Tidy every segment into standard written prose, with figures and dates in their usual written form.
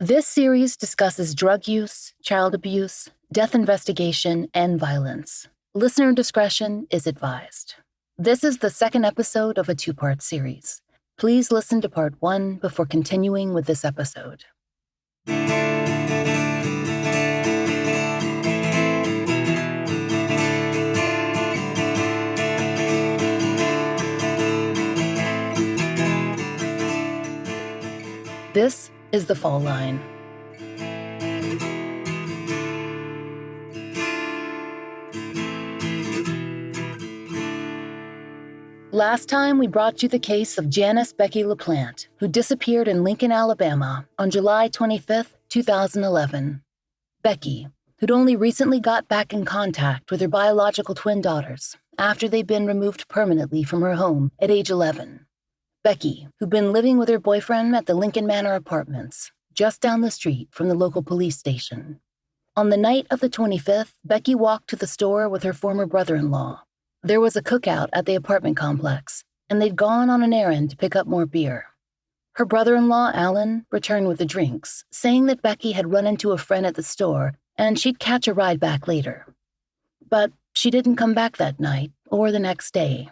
This series discusses drug use, child abuse, death investigation, and violence. Listener discretion is advised. This is the second episode of a two-part series. Please listen to part 1 before continuing with this episode. This is The Fall Line. Last time, we brought you the case of Janice Becky LaPlant, who disappeared in Lincoln, Alabama on July 25, 2011. Becky, who'd only recently got back in contact with her biological twin daughters after they'd been removed permanently from her home at age 11. Becky, who'd been living with her boyfriend at the Lincoln Manor Apartments, just down the street from the local police station. On the night of the 25th, Becky walked to the store with her former brother-in-law. There was a cookout at the apartment complex, and they'd gone on an errand to pick up more beer. Her brother-in-law, Alan, returned with the drinks, saying that Becky had run into a friend at the store and she'd catch a ride back later. But she didn't come back that night or the next day.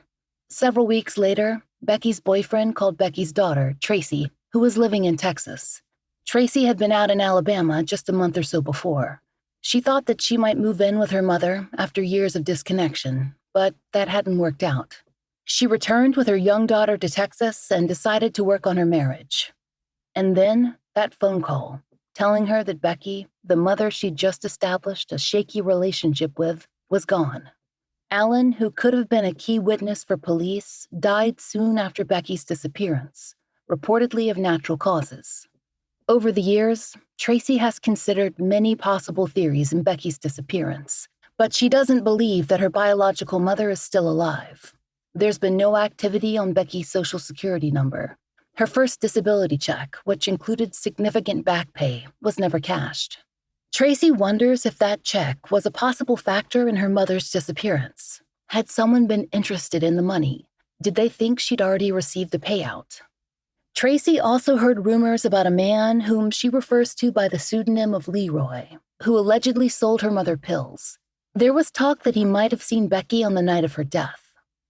Several weeks later, Becky's boyfriend called Becky's daughter, Tracy, who was living in Texas. Tracy had been out in Alabama just a month or so before. She thought that she might move in with her mother after years of disconnection, but that hadn't worked out. She returned with her young daughter to Texas and decided to work on her marriage. And then that phone call, telling her that Becky, the mother she'd just established a shaky relationship with, was gone. Alan, who could have been a key witness for police, died soon after Becky's disappearance, reportedly of natural causes. Over the years, Tracy has considered many possible theories in Becky's disappearance, but she doesn't believe that her biological mother is still alive. There's been no activity on Becky's Social Security number. Her first disability check, which included significant back pay, was never cashed. Tracy wonders if that check was a possible factor in her mother's disappearance. Had someone been interested in the money? Did they think she'd already received the payout? Tracy also heard rumors about a man whom she refers to by the pseudonym of Leroy, who allegedly sold her mother pills. There was talk that he might have seen Becky on the night of her death.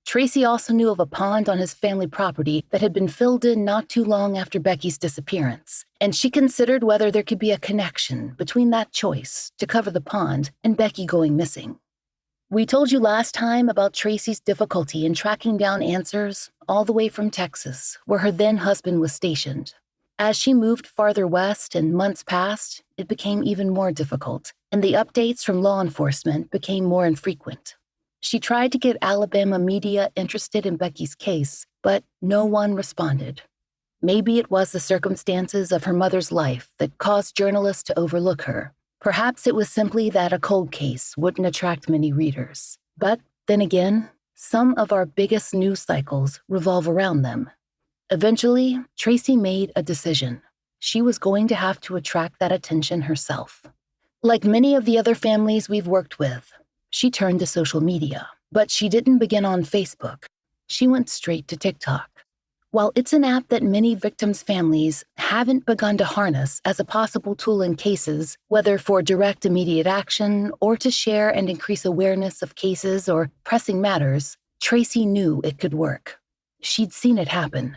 Tracy also knew of a pond on his family property that had been filled in not too long after Becky's disappearance, and she considered whether there could be a connection between that choice to cover the pond and Becky going missing. We told you last time about Tracy's difficulty in tracking down answers all the way from Texas, where her then-husband was stationed. As she moved farther west and months passed, it became even more difficult, and the updates from law enforcement became more infrequent. She tried to get Alabama media interested in Becky's case, but no one responded. Maybe it was the circumstances of her mother's life that caused journalists to overlook her. Perhaps it was simply that a cold case wouldn't attract many readers. But then again, some of our biggest news cycles revolve around them. Eventually, Tracy made a decision. She was going to have to attract that attention herself. Like many of the other families we've worked with, she turned to social media, but she didn't begin on Facebook. She went straight to TikTok. While it's an app that many victims' families haven't begun to harness as a possible tool in cases, whether for direct immediate action or to share and increase awareness of cases or pressing matters, Tracy knew it could work. She'd seen it happen.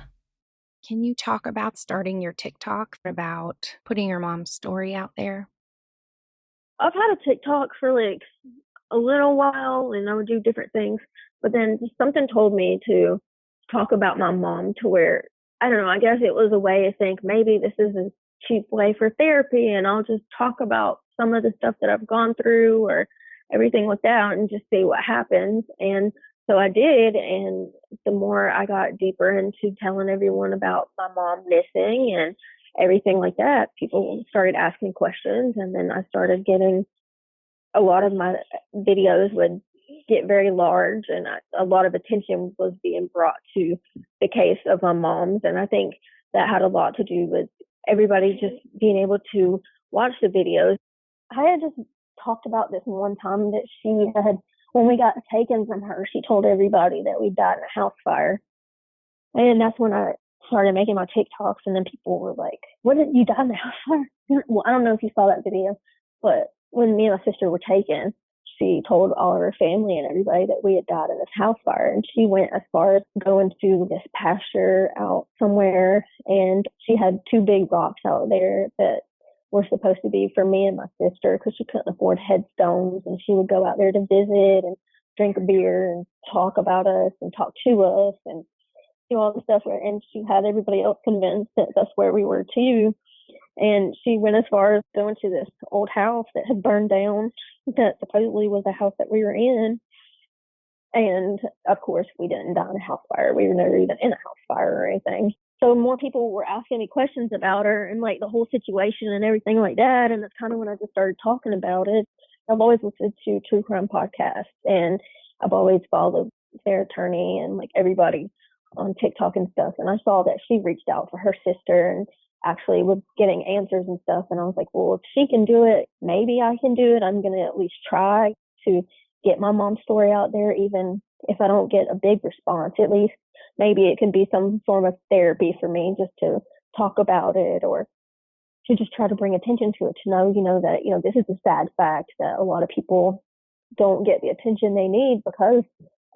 Can you talk about starting your TikTok, about putting your mom's story out there? I've had a TikTok for like a little while, and I would do different things, but then just something told me to talk about my mom to where, I don't know, I guess it was a way to think maybe this is a cheap way for therapy, and I'll just talk about some of the stuff that I've gone through or everything like that and just see what happens. And so I did, and the more I got deeper into telling everyone about my mom missing and everything like that, people started asking questions, and then I started getting a lot of my videos would get very large, and a lot of attention was being brought to the case of my mom's. And I think that had a lot to do with everybody just being able to watch the videos. I had just talked about this one time that she had, when we got taken from her, she told everybody that we died in a house fire. And that's when I started making my TikToks, and then people were like, "What did you die in the house fire?" Well, I don't know if you saw that video, but when me and my sister were taken, she told all of her family and everybody that we had died in this house fire. And she went as far as going to this pasture out somewhere, and she had two big rocks out there that were supposed to be for me and my sister because she couldn't afford headstones. And she would go out there to visit and drink a beer and talk about us and talk to us and do all the stuff. And she had everybody else convinced that that's where we were too. And she went as far as going to this old house that had burned down that supposedly was the house that we were in. And of course, we didn't die in a house fire. We were never even in a house fire or anything. So more people were asking me questions about her and like the whole situation and everything like that. And that's kind of when I just started talking about it. I've always listened to true crime podcasts, and I've always followed their attorney and like everybody on TikTok and stuff. And I saw that she reached out for her sister and actually was getting answers and stuff. And I was like, well, if she can do it, maybe I can do it. I'm going to at least try to get my mom's story out there, even if I don't get a big response. At least maybe it can be some form of therapy for me just to talk about it, or to just try to bring attention to it, to know, that, this is a sad fact that a lot of people don't get the attention they need because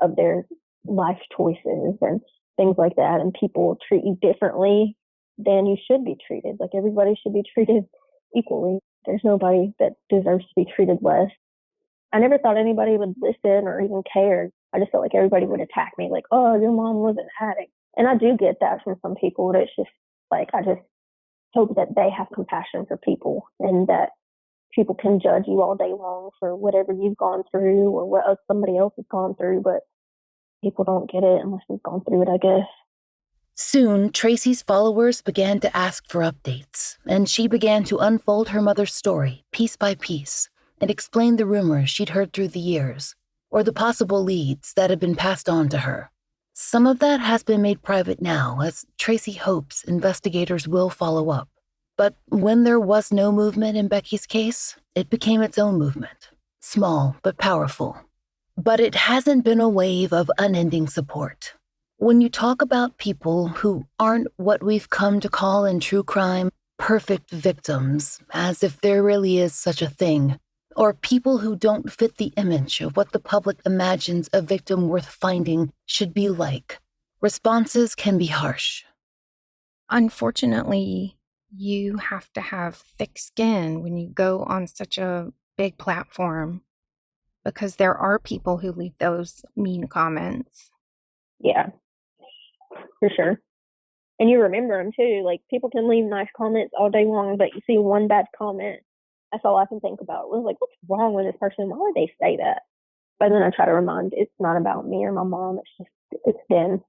of their life choices and things like that. And people treat you differently than you should be treated. Like, everybody should be treated equally. There's nobody that deserves to be treated less. I never thought anybody would listen or even care. I just felt like everybody would attack me, like, oh, your mom was an addict. And I do get that from some people, but it's just like, I just hope that they have compassion for people, and that people can judge you all day long for whatever you've gone through or what somebody else has gone through, but people don't get it unless they've gone through it, I guess. Soon, Tracy's followers began to ask for updates, and she began to unfold her mother's story piece by piece and explain the rumors she'd heard through the years, or the possible leads that had been passed on to her. Some of that has been made private now, as Tracy hopes investigators will follow up. But when there was no movement in Becky's case, it became its own movement, small but powerful. But it hasn't been a wave of unending support. When you talk about people who aren't what we've come to call in true crime perfect victims, as if there really is such a thing, or people who don't fit the image of what the public imagines a victim worth finding should be like, responses can be harsh. Unfortunately, you have to have thick skin when you go on such a big platform, because there are people who leave those mean comments. Yeah, for sure. And you remember them too. Like, people can leave nice comments all day long, but you see one bad comment, that's all I can think about. It was like, what's wrong with this person? Why would they say that? But then I try to remind, it's not about me or my mom. It's them.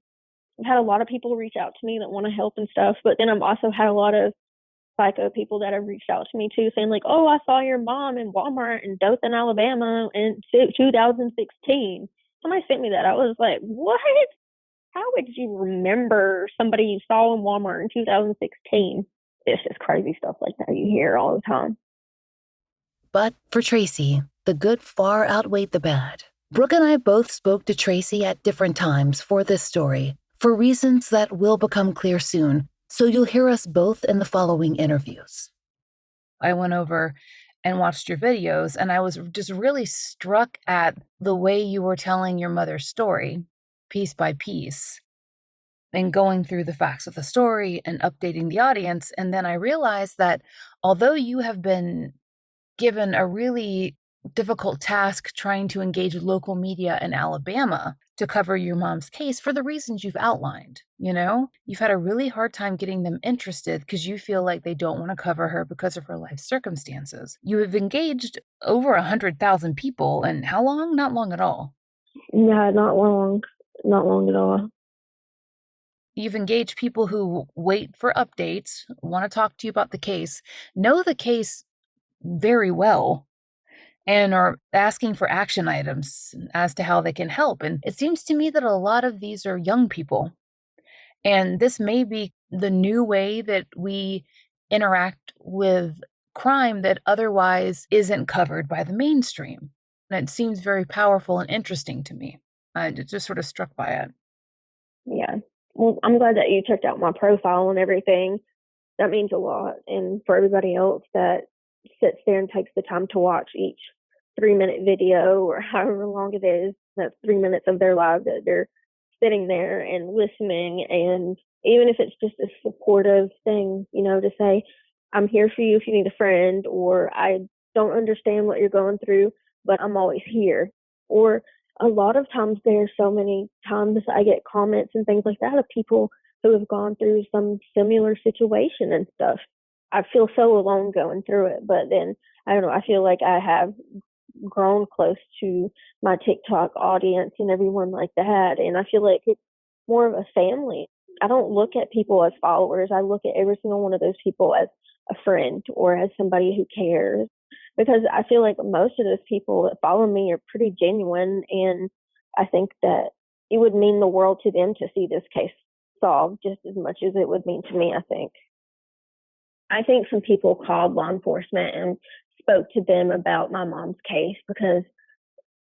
I've had a lot of people reach out to me that want to help and stuff, but then I've also had a lot of psycho people that have reached out to me too, saying like, oh, I saw your mom in Walmart in Dothan, Alabama in 2016. Somebody sent me that. I was like, what? How would you remember somebody you saw in Walmart in 2016? It's just crazy stuff like that you hear all the time. But for Tracy, the good far outweighed the bad. Brooke and I both spoke to Tracy at different times for this story, for reasons that will become clear soon, so you'll hear us both in the following interviews. I went over and watched your videos, and I was just really struck at the way you were telling your mother's story, piece by piece, and going through the facts of the story and updating the audience. And then I realized that although you have been given a really difficult task trying to engage local media in Alabama to cover your mom's case for the reasons you've outlined, you've had a really hard time getting them interested because you feel like they don't want to cover her because of her life circumstances. You have engaged over 100,000 people, and how long? Not long at all. Yeah, not long at all. You've engaged people who wait for updates, want to talk to you about the case, know the case very well, and are asking for action items as to how they can help. And it seems to me that a lot of these are young people. And this may be the new way that we interact with crime that otherwise isn't covered by the mainstream. And it seems very powerful and interesting to me. I just sort of struck by it. Yeah. Well, I'm glad that you checked out my profile and everything. That means a lot. And for everybody else that sits there and takes the time to watch each 3-minute video or however long it is, that's 3 minutes of their life that they're sitting there and listening. And even if it's just a supportive thing, to say, I'm here for you if you need a friend, or I don't understand what you're going through, but I'm always here. Or a lot of times there's so many times I get comments and things like that of people who have gone through some similar situation and stuff. I feel so alone going through it, but then I don't know, I feel like I have grown close to my TikTok audience and everyone like that, and I feel like it's more of a family. I don't look at people as followers. I look at every single one of those people as a friend or as somebody who cares, because I feel like most of those people that follow me are pretty genuine, and I think that it would mean the world to them to see this case solved just as much as it would mean to me, I think. I think some people called law enforcement and spoke to them about my mom's case, because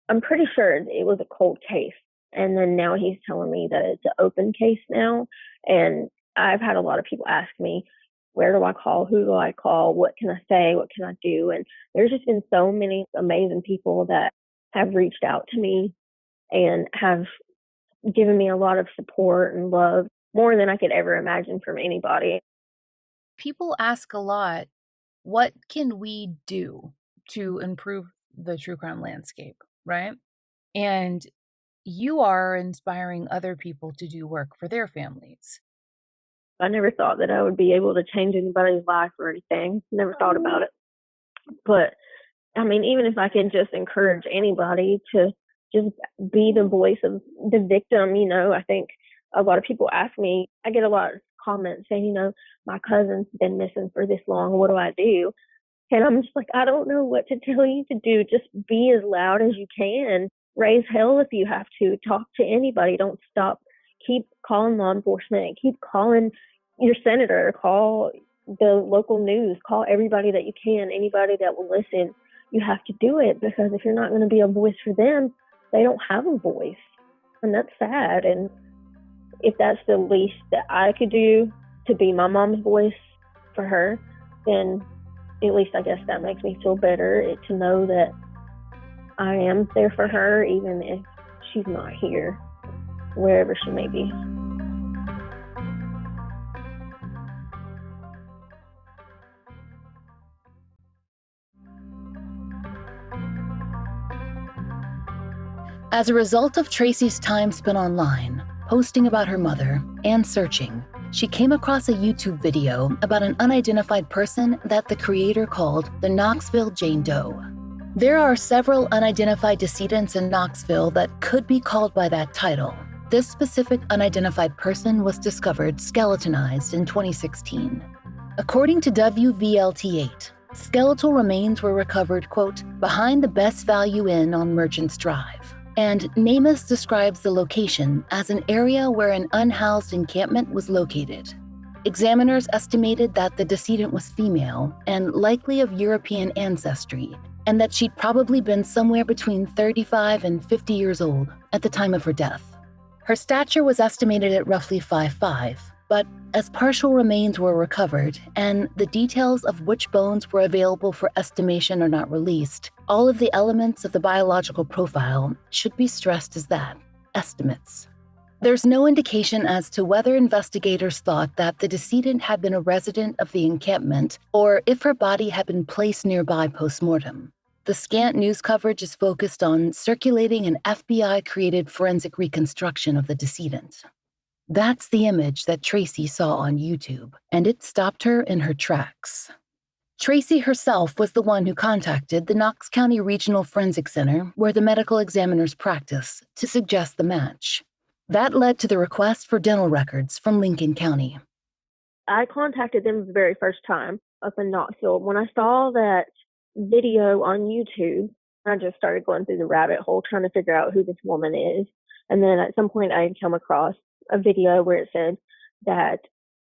I'm pretty sure it was a cold case. And then now he's telling me that it's an open case now. And I've had a lot of people ask me, where do I call? Who do I call? What can I say? What can I do? And there's just been so many amazing people that have reached out to me and have given me a lot of support and love, more than I could ever imagine from anybody. People ask a lot, what can we do to improve the true crime landscape, right? And you are inspiring other people to do work for their families. I never thought that I would be able to change anybody's life or anything. Never thought about it. But I mean, even if I can just encourage anybody to just be the voice of the victim, I think a lot of people ask me, I get a lot of comments saying, my cousin's been missing for this long. What do I do? And I'm just like, I don't know what to tell you to do. Just be as loud as you can. Raise hell if you have to. Talk to anybody. Don't stop. Keep calling law enforcement. Keep calling your senator. Call the local news. Call everybody that you can. Anybody that will listen. You have to do it, because if you're not going to be a voice for them, they don't have a voice. And that's sad. And if that's the least that I could do to be my mom's voice for her, then at least I guess that makes me feel better, to know that I am there for her, even if she's not here, wherever she may be. As a result of Tracy's time spent online, posting about her mother, and searching, she came across a YouTube video about an unidentified person that the creator called the Knoxville Jane Doe. There are several unidentified decedents in Knoxville that could be called by that title. This specific unidentified person was discovered skeletonized in 2016. According to WVLT8, skeletal remains were recovered, quote, behind the Best Value Inn on Merchants Drive. And NamUs describes the location as an area where an unhoused encampment was located. Examiners estimated that the decedent was female and likely of European ancestry, and that she'd probably been somewhere between 35 and 50 years old at the time of her death. Her stature was estimated at roughly 5'5", but as partial remains were recovered and the details of which bones were available for estimation are not released, all of the elements of the biological profile should be stressed as that, estimates. There's no indication as to whether investigators thought that the decedent had been a resident of the encampment or if her body had been placed nearby post-mortem. The scant news coverage is focused on circulating an FBI-created forensic reconstruction of the decedent. That's the image that Tracy saw on YouTube, and it stopped her in her tracks. Tracy herself was the one who contacted the Knox County Regional Forensic Center, where the medical examiners practice, to suggest the match. That led to the request for dental records from Lincoln County. I contacted them the very first time up in Knoxville. When I saw that video on YouTube, I just started going through the rabbit hole trying to figure out who this woman is. And then at some point I had come across a video where it said that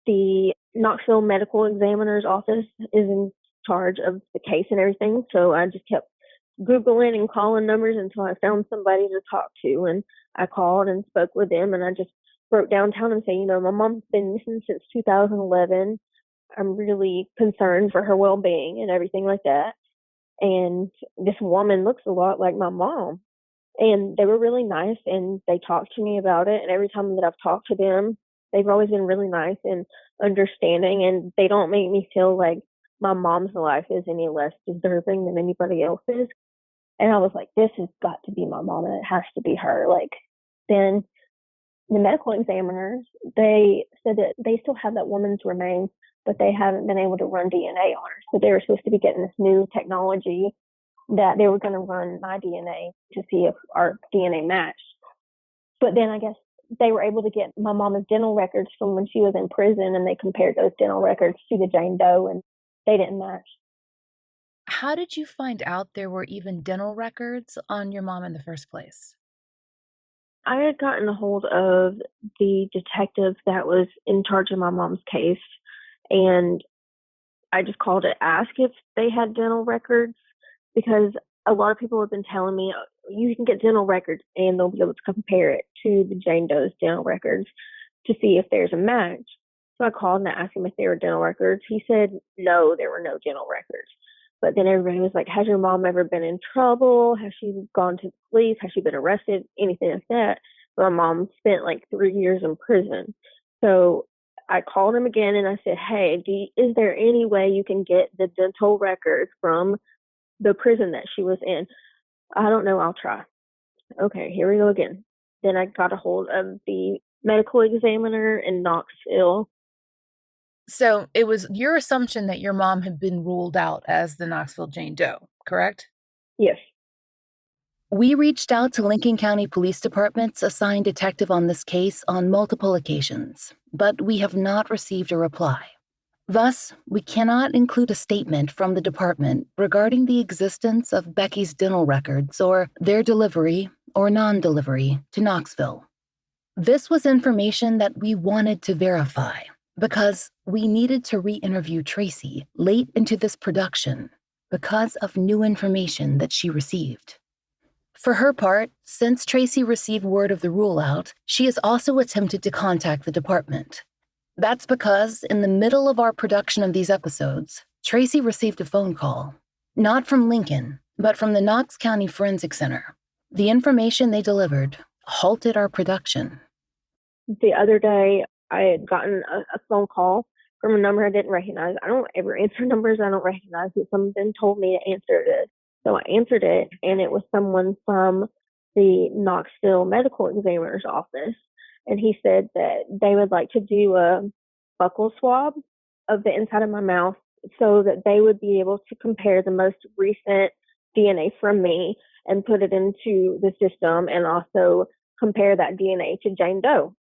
the Knoxville Medical Examiner's Office is in charge of the case and everything. So I just kept Googling and calling numbers until I found somebody to talk to. And I called and spoke with them, and I just wrote downtown and say, my mom's been missing since 2011. I'm really concerned for her well-being and everything like that. And this woman looks a lot like my mom. And they were really nice, and they talked to me about it. And every time that I've talked to them, they've always been really nice and understanding, and they don't make me feel like my mom's life is any less deserving than anybody else's. And I was like, this has got to be my mom, and it has to be her. Like, then the medical examiners, they said that they still have that woman's remains, but they haven't been able to run DNA on her. So they were supposed to be getting this new technology that they were going to run my DNA to see if our DNA matched. But then I guess they were able to get my mom's dental records from when she was in prison, and they compared those dental records to the Jane Doe, and they didn't match. How did you find out there were even dental records on your mom in the first place? I had gotten a hold of the detective that was in charge of my mom's case, and I just called to ask if they had dental records, because a lot of people have been telling me, you can get dental records and they'll be able to compare it to the Jane Doe's dental records to see if there's a match. So I called and I asked him if there were dental records. He said, no, there were no dental records. But then everybody was like, has your mom ever been in trouble? Has she gone to the police? Has she been arrested? Anything like that. My mom spent like 3 years in prison. So I called him again and I said, hey, is there any way you can get the dental records from the prison that she was in? I don't know, I'll try. Okay, here we go again. Then I got a hold of the medical examiner in Knoxville. So it was your assumption that your mom had been ruled out as the Knoxville Jane Doe, correct? Yes. We reached out to Lincoln County Police Department's assigned detective on this case on multiple occasions, but we have not received a reply. Thus, we cannot include a statement from the department regarding the existence of Becky's dental records or their delivery or non-delivery to Knoxville. This was information that we wanted to verify because we needed to re-interview Tracy late into this production because of new information that she received. For her part, since Tracy received word of the rule out, she has also attempted to contact the department. That's because, in the middle of our production of these episodes, Tracy received a phone call, not from Lincoln, but from the Knox County Forensic Center. The information they delivered halted our production. The other day, I had gotten a phone call from a number I didn't recognize. I don't ever answer numbers I don't recognize, but someone told me to answer it. So I answered it, and it was someone from the Knoxville medical examiner's office. And he said that they would like to do a buccal swab of the inside of my mouth so that they would be able to compare the most recent DNA from me and put it into the system, and also compare that DNA to Jane Doe.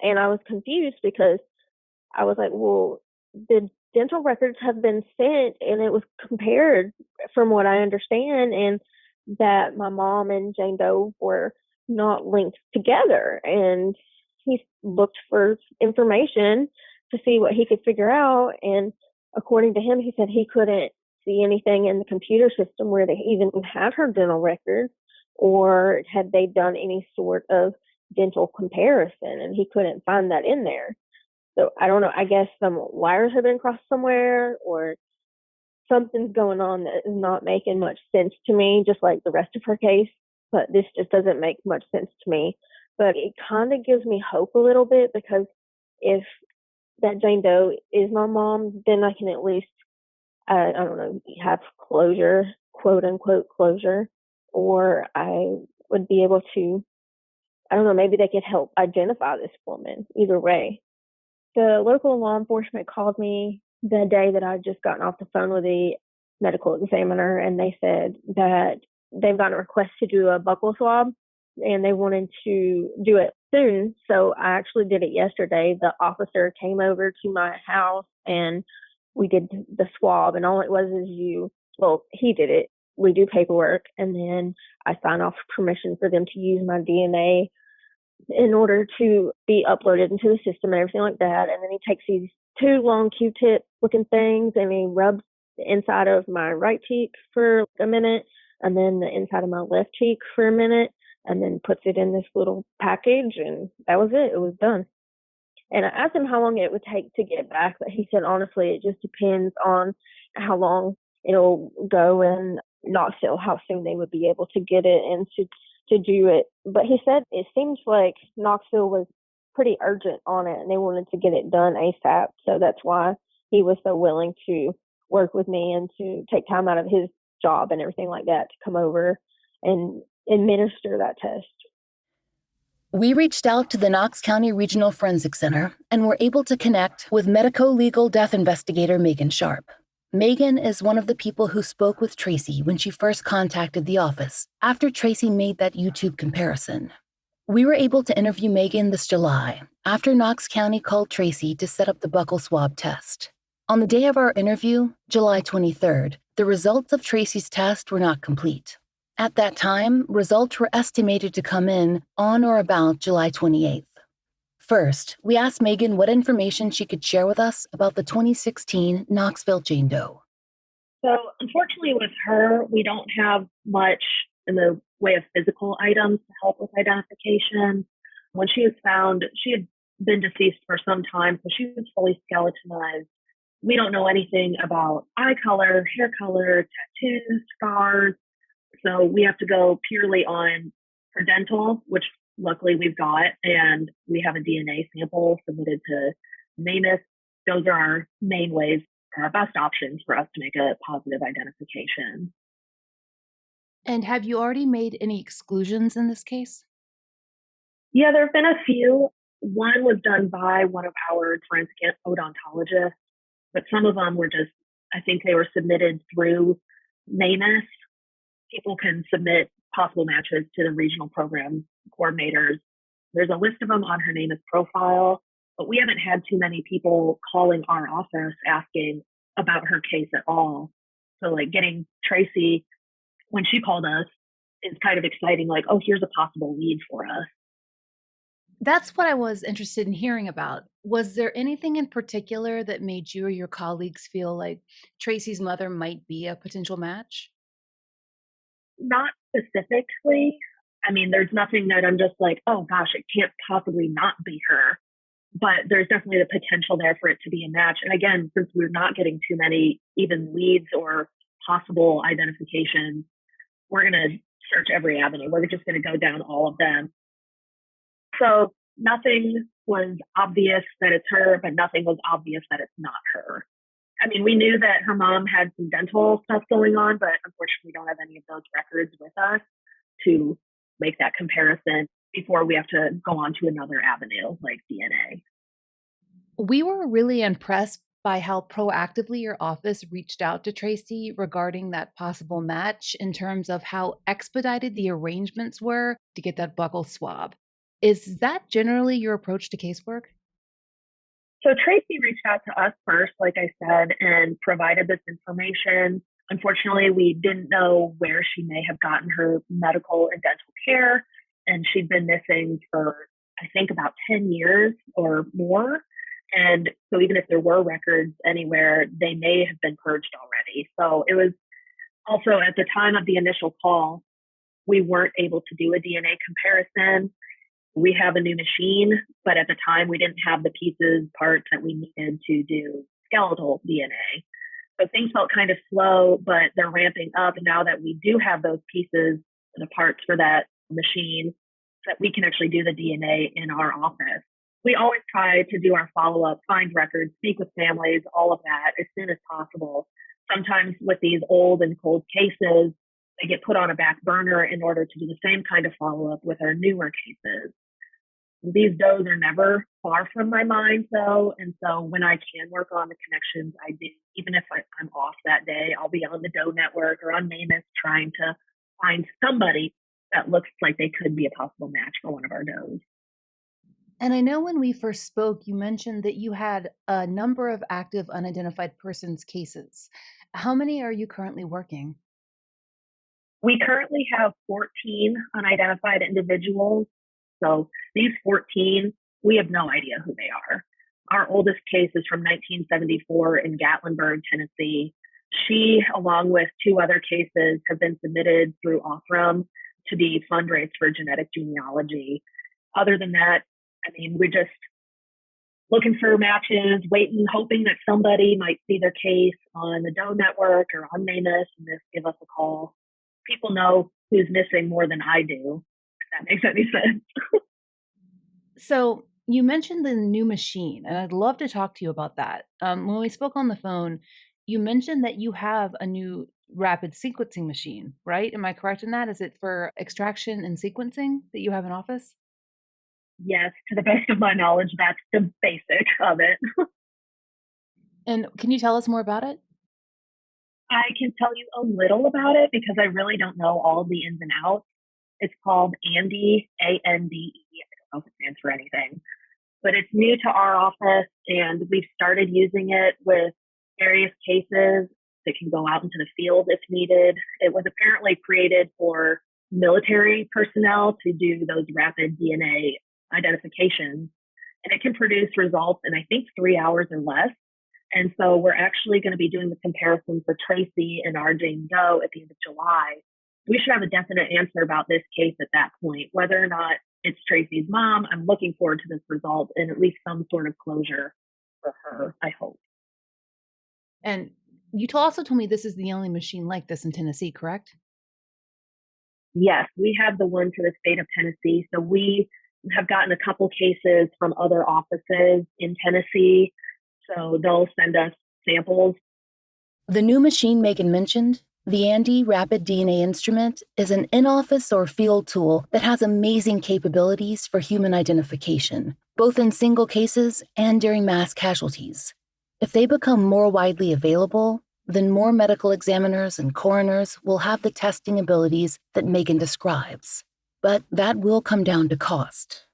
And I was confused because I was like, well, the dental records have been sent and it was compared from what I understand, and that my mom and Jane Doe were not linked together. And he looked for information to see what he could figure out. And according to him, he said he couldn't see anything in the computer system where they even had her dental records, or had they done any sort of dental comparison, and he couldn't find that in there. So I don't know, I guess some wires have been crossed somewhere, or something's going on that is not making much sense to me, just like the rest of her case. But this just doesn't make much sense to me. But it kind of gives me hope a little bit, because if that Jane Doe is my mom, then I can at least, I don't know, have closure, quote unquote closure, or I would be able to, I don't know, maybe they could help identify this woman. Either way. The local law enforcement called me the day that I'd just gotten off the phone with the medical examiner, and they said that they've gotten a request to do a buccal swab, and they wanted to do it soon. So I actually did it yesterday. The officer came over to my house and we did the swab, and all it was is he did it. We do paperwork, and then I sign off permission for them to use my DNA in order to be uploaded into the system and everything like that. And then he takes these two long Q-tip looking things and he rubs the inside of my right cheek for a minute, and then the inside of my left cheek for a minute. and then puts it in this little package, and that was it. It was done. And I asked him how long it would take to get back, but he said, honestly, it just depends on how long it'll go in Knoxville, how soon they would be able to get it and to do it. But he said it seems like Knoxville was pretty urgent on it and they wanted to get it done ASAP. So that's why he was so willing to work with me and to take time out of his job and everything like that to come over and administer that test. We reached out to the Knox County Regional Forensic Center and were able to connect with medico-legal death investigator Megan Sharp. Megan is one of the people who spoke with Tracy when she first contacted the office after Tracy made that YouTube comparison. We were able to interview Megan this July after Knox County called Tracy to set up the buccal swab test. On the day of our interview, July 23rd, the results of Tracy's test were not complete. At that time, results were estimated to come in on or about July 28th. First, we asked Megan what information she could share with us about the 2016 Knoxville Jane Doe. So unfortunately with her, we don't have much in the way of physical items to help with identification. When she was found, she had been deceased for some time, so she was fully skeletonized. We don't know anything about eye color, hair color, tattoos, scars. So we have to go purely on her dental, which luckily we've got, and we have a DNA sample submitted to NamUs. Those are our main ways, our best options for us to make a positive identification. And have you already made any exclusions in this case? Yeah, there have been a few. One was done by one of our forensic odontologists, but some of them were just, I think they were submitted through NamUs. People can submit possible matches to the regional program coordinators. There's a list of them on her NamUs profile, but we haven't had too many people calling our office asking about her case at all. So like getting Tracy, when she called us, is kind of exciting, like, oh, here's a possible lead for us. That's what I was interested in hearing about. Was there anything in particular that made you or your colleagues feel like Tracy's mother might be a potential match? Not specifically. I mean, there's nothing that I'm just like, oh gosh, it can't possibly not be her. But there's definitely the potential there for it to be a match. And again, since we're not getting too many even leads or possible identifications, we're going to search every avenue. We're just going to go down all of them. So nothing was obvious that it's her, but nothing was obvious that it's not her. I mean, we knew that her mom had some dental stuff going on, but unfortunately we don't have any of those records with us to make that comparison before we have to go on to another avenue like DNA. We were really impressed by how proactively your office reached out to Tracy regarding that possible match in terms of how expedited the arrangements were to get that buccal swab. Is that generally your approach to casework? So Tracy reached out to us first, like I said, and provided this information. Unfortunately, we didn't know where she may have gotten her medical and dental care, and she'd been missing for, I think, about 10 years or more. And so even if there were records anywhere, they may have been purged already. So it was also at the time of the initial call, we weren't able to do a DNA comparison. We have a new machine, but at the time we didn't have the pieces, parts that we needed to do skeletal DNA. So things felt kind of slow, but they're ramping up. And now that we do have those pieces and the parts for that machine, that we can actually do the DNA in our office. We always try to do our follow-up, find records, speak with families, all of that as soon as possible. Sometimes with these old and cold cases, they get put on a back burner in order to do the same kind of follow-up with our newer cases. These does are never far from my mind, though. And so when I can work on the connections, I do. Even if I'm off that day, I'll be on the Doe Network or on NamUs trying to find somebody that looks like they could be a possible match for one of our does. And I know when we first spoke, you mentioned that you had a number of active unidentified persons cases. How many are you currently working? We currently have 14 unidentified individuals. So these 14, we have no idea who they are. Our oldest case is from 1974 in Gatlinburg, Tennessee. She, along with two other cases, have been submitted through Othram. to be fundraised for genetic genealogy. Other than that, I mean, we're just looking for matches, waiting, hoping that somebody might see their case on the Doe Network or on NamUs and just give us a call. People know who's missing more than I do, if that makes any sense. So you mentioned the new machine, and I'd love to talk to you about that. When we spoke on the phone, you mentioned that you have a new rapid sequencing machine, right? Am I correct in that? Is it for extraction and sequencing that you have in office? Yes, to the best of my knowledge, that's the basic of it. And can you tell us more about it? I can tell you a little about it because I really don't know all the ins and outs. It's called Ande, A-N-D-E. I don't know if it stands for anything, but it's new to our office and we've started using it with various cases that can go out into the field if needed. It was apparently created for military personnel to do those rapid DNA identifications, and it can produce results in, I think, 3 hours or less. And so we're actually going to be doing the comparison for Tracy and our Jane Doe at the end of July. We should have a definite answer about this case at that point, whether or not it's Tracy's mom. I'm looking forward to this result and at least some sort of closure for her, I hope. And you also told me this is the only machine like this in Tennessee, correct? Yes, we have the one for the state of Tennessee. So we have gotten a couple cases from other offices in Tennessee. So they'll send us samples. The new machine Megan mentioned, the Ande Rapid DNA Instrument, is an in-office or field tool that has amazing capabilities for human identification, both in single cases and during mass casualties. If they become more widely available, then more medical examiners and coroners will have the testing abilities that Megan describes. But that will come down to cost.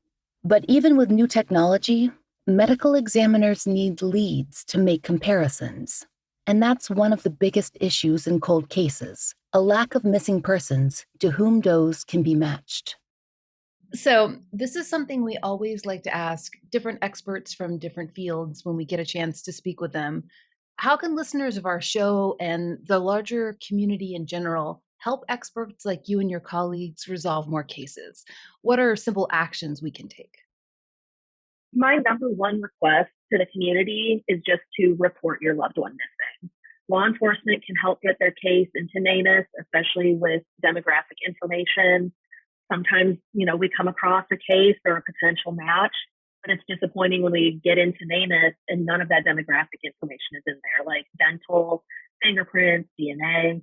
But even with new technology, medical examiners need leads to make comparisons. And that's one of the biggest issues in cold cases, a lack of missing persons to whom does can be matched. So this is something we always like to ask different experts from different fields when we get a chance to speak with them. How can listeners of our show and the larger community in general help experts like you and your colleagues resolve more cases? What are simple actions we can take? My number one request to the community is just to report your loved one missing. Law enforcement can help get their case into NamUs, especially with demographic information. Sometimes, we come across a case or a potential match, but it's disappointing when we get into NamUs and none of that demographic information is in there, like dental, fingerprints, DNA.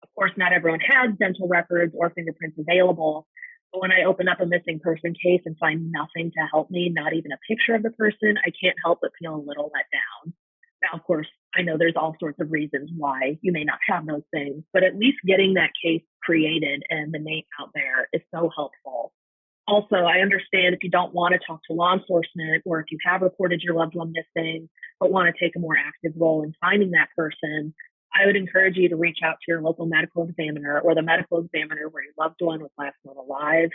Of course, not everyone has dental records or fingerprints available. But when I open up a missing person case and find nothing to help me, not even a picture of the person, I can't help but feel a little let down. Now, of course, I know there's all sorts of reasons why you may not have those things, but at least getting that case created and the name out there is so helpful. Also, I understand if you don't want to talk to law enforcement or if you have reported your loved one missing, but want to take a more active role in finding that person, I would encourage you to reach out to your local medical examiner or the medical examiner where your loved one was last known alive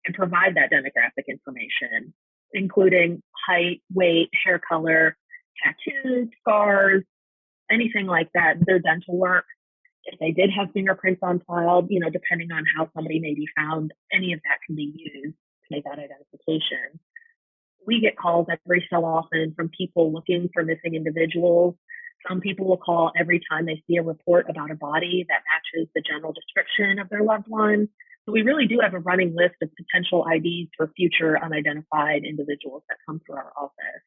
and provide that demographic information, including height, weight, hair color, tattoos, scars, anything like that, their dental work. If they did have fingerprints on file, depending on how somebody may be found, any of that can be used to make that identification. We get calls every so often from people looking for missing individuals. Some people will call every time they see a report about a body that matches the general description of their loved one. So we really do have a running list of potential IDs for future unidentified individuals that come through our office.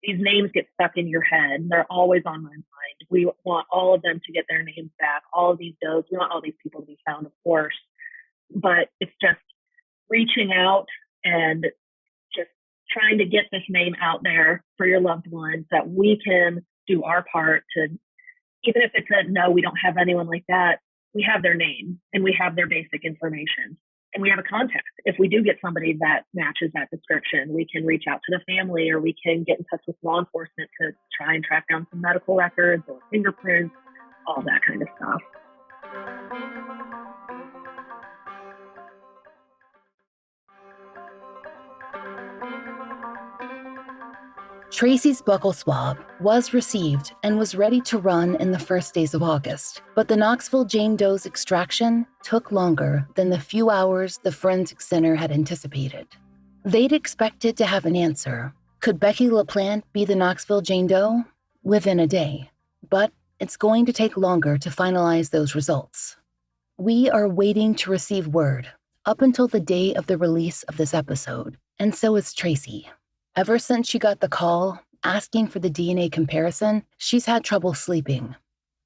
These names get stuck in your head. They're always on my mind. We want all of them to get their names back, all of these does. We want all these people to be found, of course. But it's just reaching out and just trying to get this name out there for your loved ones that we can do our part to, even if it's a no, we don't have anyone like that, we have their name and we have their basic information and we have a contact. If we do get somebody that matches that description, we can reach out to the family or we can get in touch with law enforcement to try and track down some medical records or fingerprints, all that kind of stuff. Tracy's buccal swab was received and was ready to run in the first days of August, but the Knoxville Jane Doe's extraction took longer than the few hours the Forensic Center had anticipated. They'd expected to have an answer. Could Becky LaPlant be the Knoxville Jane Doe? Within a day. But it's going to take longer to finalize those results. We are waiting to receive word up until the day of the release of this episode, and so is Tracy. Ever since she got the call asking for the DNA comparison, she's had trouble sleeping.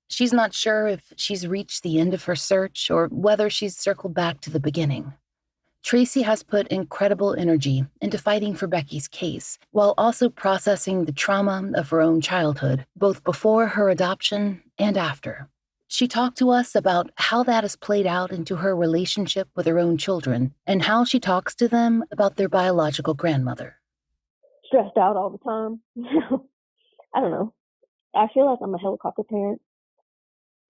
She's not sure if she's reached the end of her search or whether she's circled back to the beginning. Tracy has put incredible energy into fighting for Becky's case, while also processing the trauma of her own childhood, both before her adoption and after. She talked to us about how that has played out into her relationship with her own children and how she talks to them about their biological grandmother. Stressed out all the time. I don't know. I feel like I'm a helicopter parent,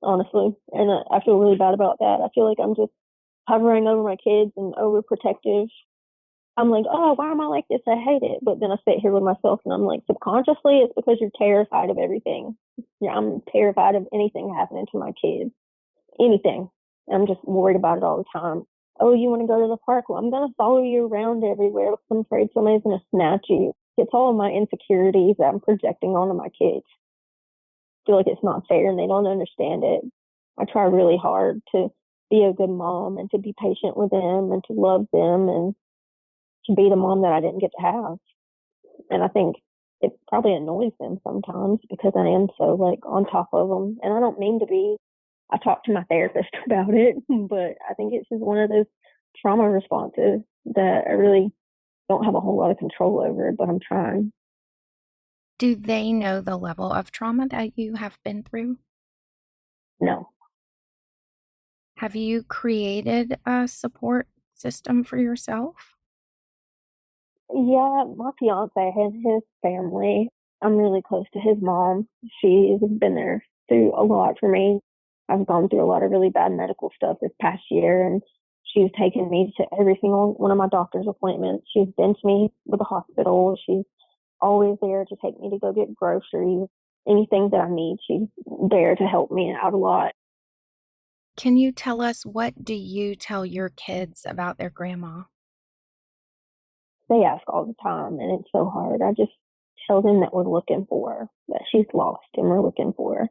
honestly, and I feel really bad about that. I feel like I'm just hovering over my kids and overprotective. I'm like, oh, why am I like this? I hate it. But then I sit here with myself and I'm like, subconsciously, it's because you're terrified of everything. Yeah, I'm terrified of anything happening to my kids. Anything. I'm just worried about it all the time. Oh, you want to go to the park? Well, I'm going to follow you around everywhere. I'm afraid somebody's going to snatch you. It's all of my insecurities that I'm projecting onto my kids. I feel like it's not fair and they don't understand it. I try really hard to be a good mom and to be patient with them and to love them and to be the mom that I didn't get to have. And I think it probably annoys them sometimes because I am so on top of them. And I don't mean to be. I talked to my therapist about it, but I think it's just one of those trauma responses that I really don't have a whole lot of control over, but I'm trying. Do they know the level of trauma that you have been through? No. Have you created a support system for yourself? Yeah, my fiance and his family. I'm really close to his mom. She's been there through a lot for me. I've gone through a lot of really bad medical stuff this past year, and she's taken me to every single one of my doctor's appointments. She's been to me with the hospital. She's always there to take me to go get groceries, anything that I need. She's there to help me out a lot. Can you tell us, what do you tell your kids about their grandma? They ask all the time, and it's so hard. I just tell them that we're looking for her, that she's lost and we're looking for her.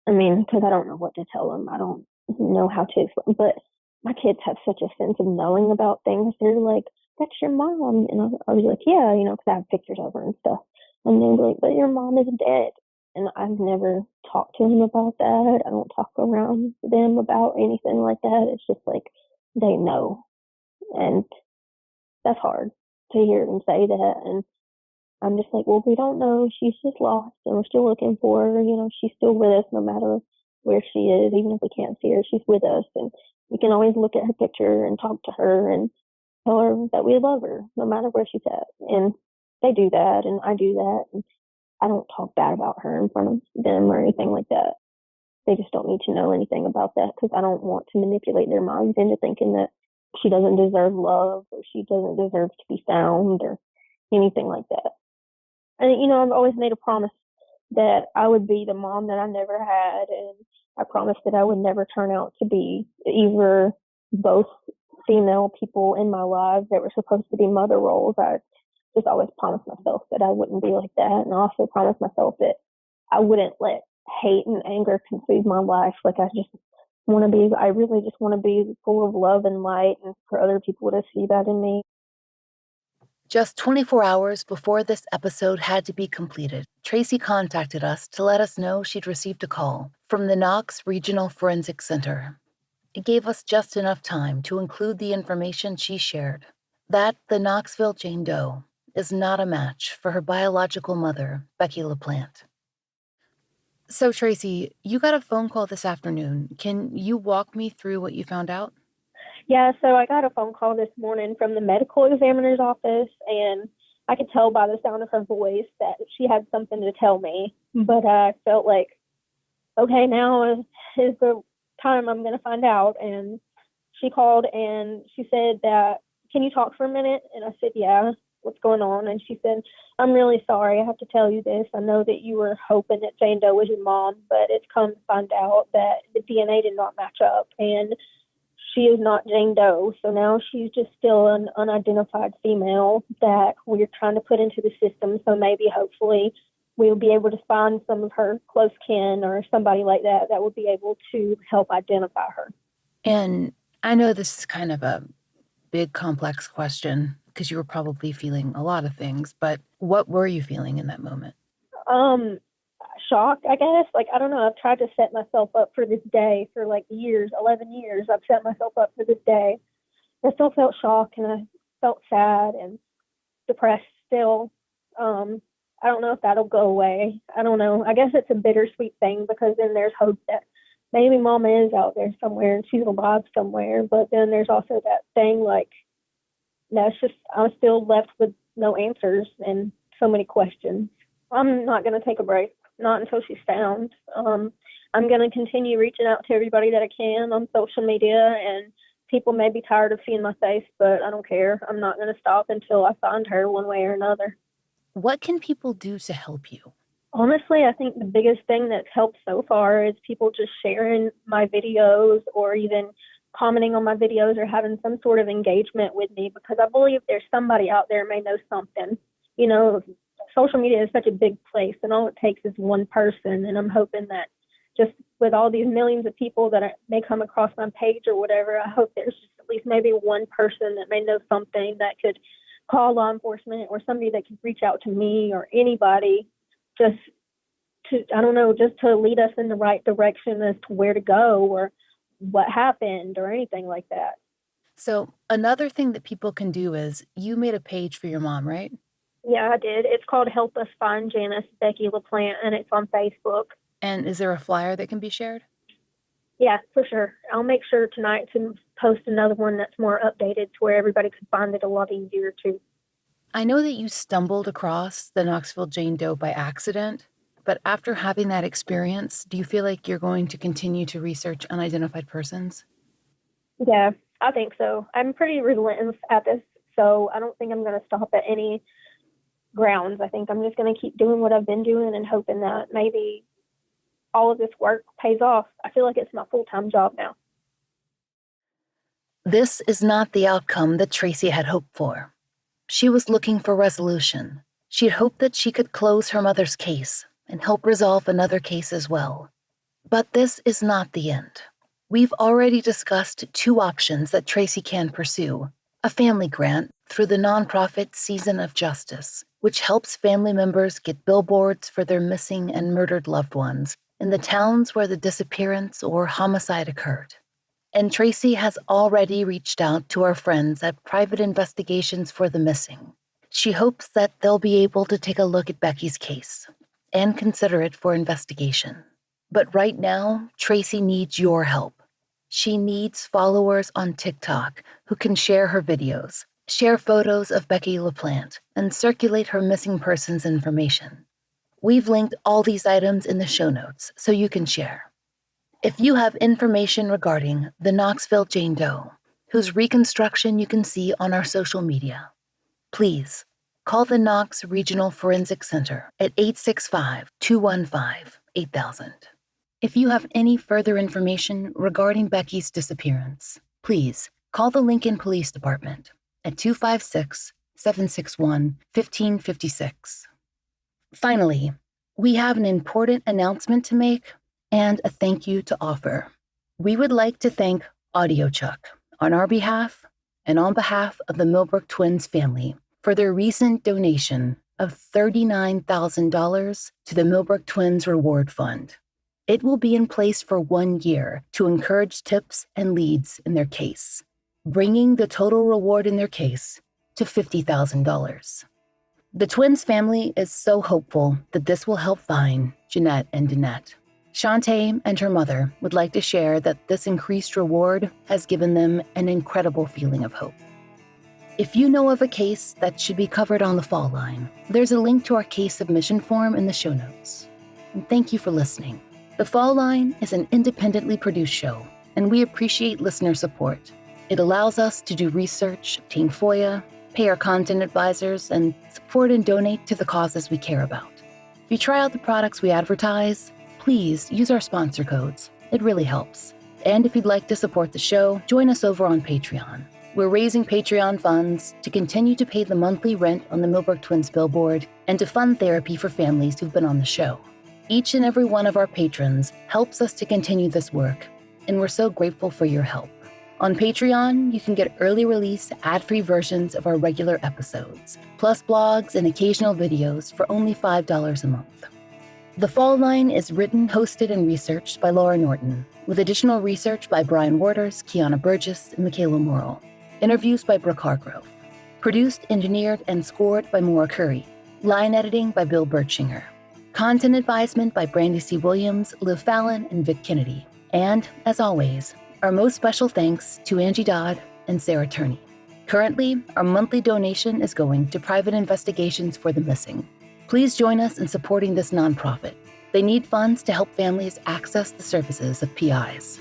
I mean, because I don't know what to tell them. I don't know how to explain. But my kids have such a sense of knowing about things. They're like, that's your mom. And I was like, yeah, because I have pictures of her and stuff. And they're like, but your mom is dead. And I've never talked to them about that. I don't talk around them about anything like that. It's just like they know. And that's hard to hear them say that. And I'm just like, well, we don't know. She's just lost and we're still looking for her. She's still with us no matter where she is. Even if we can't see her, she's with us. And we can always look at her picture and talk to her and tell her that we love her no matter where she's at. And they do that and I do that. And I don't talk bad about her in front of them or anything like that. They just don't need to know anything about that because I don't want to manipulate their minds into thinking that she doesn't deserve love or she doesn't deserve to be found or anything like that. And, I've always made a promise that I would be the mom that I never had. And I promised that I would never turn out to be either both female people in my life that were supposed to be mother roles. I just always promised myself that I wouldn't be like that. And I also promised myself that I wouldn't let hate and anger consume my life. I really just want to be full of love and light and for other people to see that in me. Just 24 hours before this episode had to be completed, Tracy contacted us to let us know she'd received a call from the Knox Regional Forensic Center. It gave us just enough time to include the information she shared, that the Knoxville Jane Doe is not a match for her biological mother, Becky LaPlant. So, Tracy, you got a phone call this afternoon. Can you walk me through what you found out? Yeah, so I got a phone call this morning from the medical examiner's office, and I could tell by the sound of her voice that she had something to tell me. But I felt like, okay, now is the time I'm going to find out. And she called and she said that, can you talk for a minute? And I said, yeah. what's going on. And she said, I'm really sorry. I have to tell you this. I know that you were hoping that Jane Doe was your mom, but it's come to find out that the DNA did not match up. And she is not Jane Doe. So now she's just still an unidentified female that we're trying to put into the system. So maybe, hopefully, we'll be able to find some of her close kin or somebody like that would be able to help identify her. And I know this is kind of a big, complex question because you were probably feeling a lot of things, but what were you feeling in that moment? Shock, I guess. Like, I don't know. I've tried to set myself up for this day for like years, 11 years. I've set myself up for this day. I still felt shock and I felt sad and depressed still. I don't know if that'll go away. I don't know. I guess it's a bittersweet thing because then there's hope that maybe Mama is out there somewhere and she's alive somewhere. But then there's also that thing like, no, it's just, I'm still left with no answers and so many questions. I'm not going to take a break, not until she's found. I'm going to continue reaching out to everybody that I can on social media, and people may be tired of seeing my face, but I don't care. I'm not going to stop until I find her one way or another. What can people do to help you? Honestly, I think the biggest thing that's helped so far is people just sharing my videos or even commenting on my videos or having some sort of engagement with me, because I believe there's somebody out there may know something. You know, social media is such a big place, and all it takes is one person. And I'm hoping that just with all these millions of people that may come across my page or whatever, I hope there's just at least maybe one person that may know something that could call law enforcement, or somebody that could reach out to me or anybody just to, I don't know, just to lead us in the right direction as to where to go or what happened or anything like that. So another thing that people can do is you made a page for your mom, right? Yeah, I did. It's called Help Us Find Janice, Becky LaPlant, and it's on Facebook. And is there a flyer that can be shared? Yeah, for sure. I'll make sure tonight to post another one that's more updated to where everybody could find it a lot easier too. I know that you stumbled across the Knoxville Jane Doe by accident, but after having that experience, do you feel like you're going to continue to research unidentified persons? Yeah, I think so. I'm pretty relentless at this, so I don't think I'm going to stop at any grounds. I think I'm just going to keep doing what I've been doing and hoping that maybe all of this work pays off. I feel like it's my full-time job now. This is not the outcome that Tracy had hoped for. She was looking for resolution. She had hoped that she could close her mother's case and help resolve another case as well. But this is not the end. We've already discussed two options that Tracy can pursue: a family grant through the nonprofit Season of Justice, which helps family members get billboards for their missing and murdered loved ones in the towns where the disappearance or homicide occurred. And Tracy has already reached out to our friends at Private Investigations for the Missing. She hopes that they'll be able to take a look at Becky's case and consider it for investigation. But right now, Tracy needs your help. She needs followers on TikTok who can share her videos, share photos of Becky LaPlant, and circulate her missing persons information. We've linked all these items in the show notes so you can share. If you have information regarding the Knoxville Jane Doe, whose reconstruction you can see on our social media, please call the Knox Regional Forensic Center at 865-215-8000. If you have any further information regarding Becky's disappearance, please call the Lincoln Police Department at 256-761-1556. Finally, we have an important announcement to make and a thank you to offer. We would like to thank AudioChuck on our behalf and on behalf of the Millbrook Twins family for their recent donation of $39,000 to the Millbrook Twins Reward Fund. It will be in place for 1 year to encourage tips and leads in their case, bringing the total reward in their case to $50,000. The Twins family is so hopeful that this will help find Jeanette and Danette. Shantae and her mother would like to share that this increased reward has given them an incredible feeling of hope. If you know of a case that should be covered on the Fall Line, there's a link to our case submission form in the show notes. And thank you for listening. The Fall Line is an independently produced show, and we appreciate listener support. It allows us to do research, obtain FOIA, pay our content advisors, and support and donate to the causes we care about. If you try out the products we advertise, please use our sponsor codes. It really helps. And if you'd like to support the show, join us over on Patreon. We're raising Patreon funds to continue to pay the monthly rent on the Millbrook Twins billboard and to fund therapy for families who've been on the show. Each and every one of our patrons helps us to continue this work, and we're so grateful for your help. On Patreon, you can get early release, ad-free versions of our regular episodes, plus blogs and occasional videos for only $5 a month. The Fall Line is written, hosted, and researched by Laura Norton, with additional research by Brian Waters, Kiana Burgess, and Michaela Morrill. Interviews by Brooke Hargrove. Produced, engineered, and scored by Maura Curry. Line editing by Bill Bertschinger. Content advisement by Brandy C. Williams, Liv Fallon, and Vic Kennedy. And, as always, our most special thanks to Angie Dodd and Sarah Turney. Currently, our monthly donation is going to private investigations for the missing. Please join us in supporting this nonprofit. They need funds to help families access the services of PIs.